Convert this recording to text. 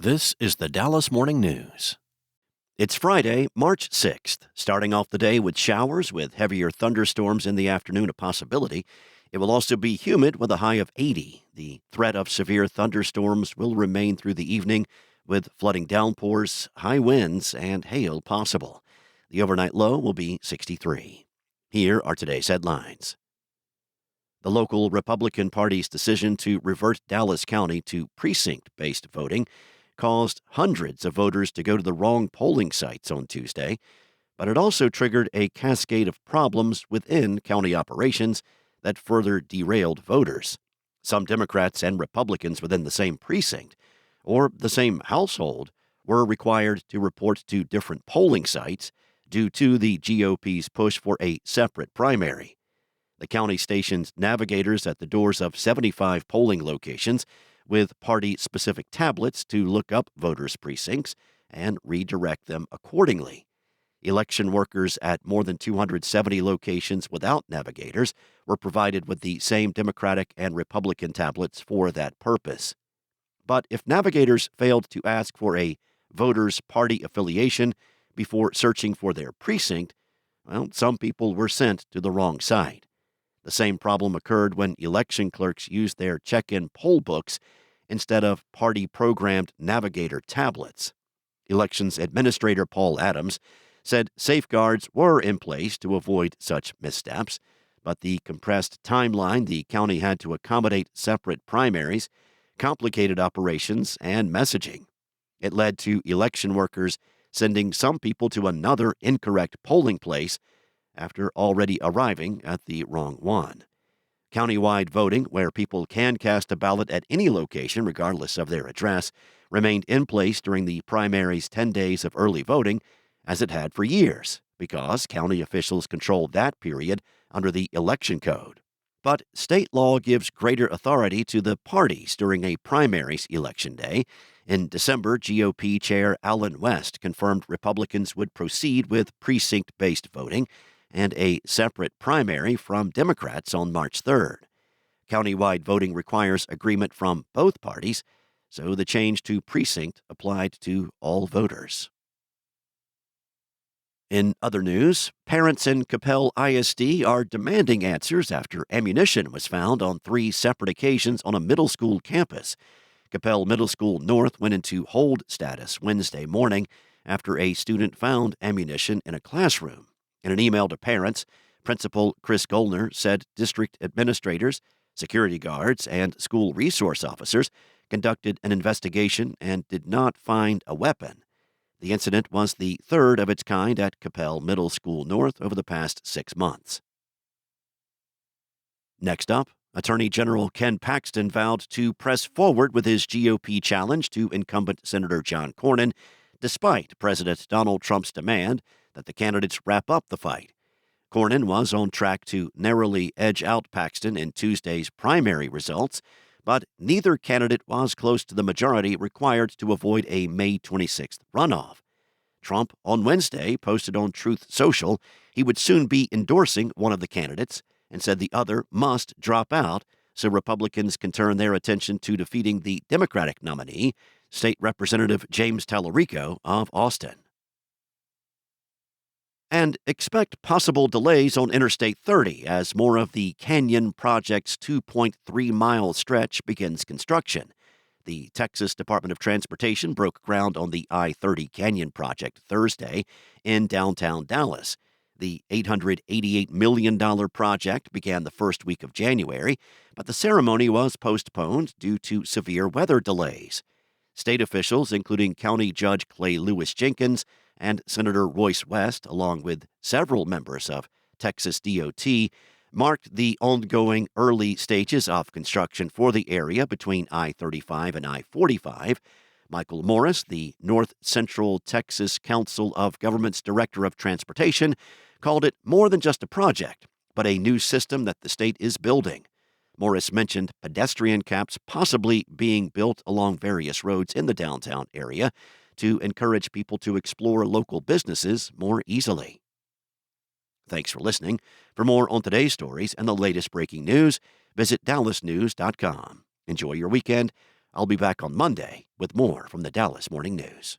This is the Dallas Morning News. It's Friday, March 6th, starting off the day with showers with heavier thunderstorms in the afternoon a possibility. It will also be humid with a high of 80. The threat of severe thunderstorms will remain through the evening with flooding downpours, high winds, and hail possible. The overnight low will be 63. Here are today's headlines. The local Republican Party's decision to revert Dallas County to precinct-based voting caused hundreds of voters to go to the wrong polling sites on Tuesday, but it also triggered a cascade of problems within county operations that further derailed voters. Some Democrats and Republicans within the same precinct or the same household were required to report to different polling sites due to the GOP's push for a separate primary. The county stationed navigators at the doors of 75 polling locations with party-specific tablets to look up voters' precincts and redirect them accordingly. Election workers at more than 270 locations without navigators were provided with the same Democratic and Republican tablets for that purpose. But if navigators failed to ask for a voter's party affiliation before searching for their precinct, some people were sent to the wrong site. The same problem occurred when election clerks used their check-in poll books instead of party-programmed navigator tablets. Elections Administrator Paul Adams said safeguards were in place to avoid such missteps, but the compressed timeline the county had to accommodate separate primaries complicated operations and messaging. It led to election workers sending some people to another incorrect polling place after already arriving at the wrong one. Countywide voting, where people can cast a ballot at any location regardless of their address, remained in place during the primary's 10 days of early voting, as it had for years, because county officials controlled that period under the election code. But state law gives greater authority to the parties during a primaries election day. In December, GOP Chair Allen West confirmed Republicans would proceed with precinct-based voting and a separate primary from Democrats on March 3rd. Countywide voting requires agreement from both parties, so the change to precinct applied to all voters. In other news, parents in Coppell ISD are demanding answers after ammunition was found on 3 separate occasions on a middle school campus. Coppell Middle School North went into hold status Wednesday morning after a student found ammunition in a classroom. In an email to parents, Principal Chris Gollner said district administrators, security guards, and school resource officers conducted an investigation and did not find a weapon. The incident was the third of its kind at Coppell Middle School North over the past 6 months. Next up, Attorney General Ken Paxton vowed to press forward with his GOP challenge to incumbent Senator John Cornyn, despite President Donald Trump's demand that the candidates wrap up the fight. Cornyn was on track to narrowly edge out Paxton in Tuesday's primary results, but neither candidate was close to the majority required to avoid a May 26th runoff. Trump on Wednesday posted on Truth Social he would soon be endorsing one of the candidates and said the other must drop out so Republicans can turn their attention to defeating the Democratic nominee, State Representative James Tallarico of Austin. And expect possible delays on Interstate 30 as more of the Canyon project's 2.3-mile stretch begins construction. The Texas Department of Transportation broke ground on the I-30 Canyon project Thursday in downtown Dallas. The $888 million project began the first week of January, but the ceremony was postponed due to severe weather delays. State officials, including County Judge Clay Lewis Jenkins and Senator Royce West, along with several members of Texas DOT, marked the ongoing early stages of construction for the area between I-35 and I-45. Michael Morris, the North Central Texas Council of Governments Director of Transportation, called it more than just a project, but a new system that the state is building. Morris mentioned pedestrian caps possibly being built along various roads in the downtown area to encourage people to explore local businesses more easily. Thanks for listening. For more on today's stories and the latest breaking news, visit dallasnews.com. Enjoy your weekend. I'll be back on Monday with more from the Dallas Morning News.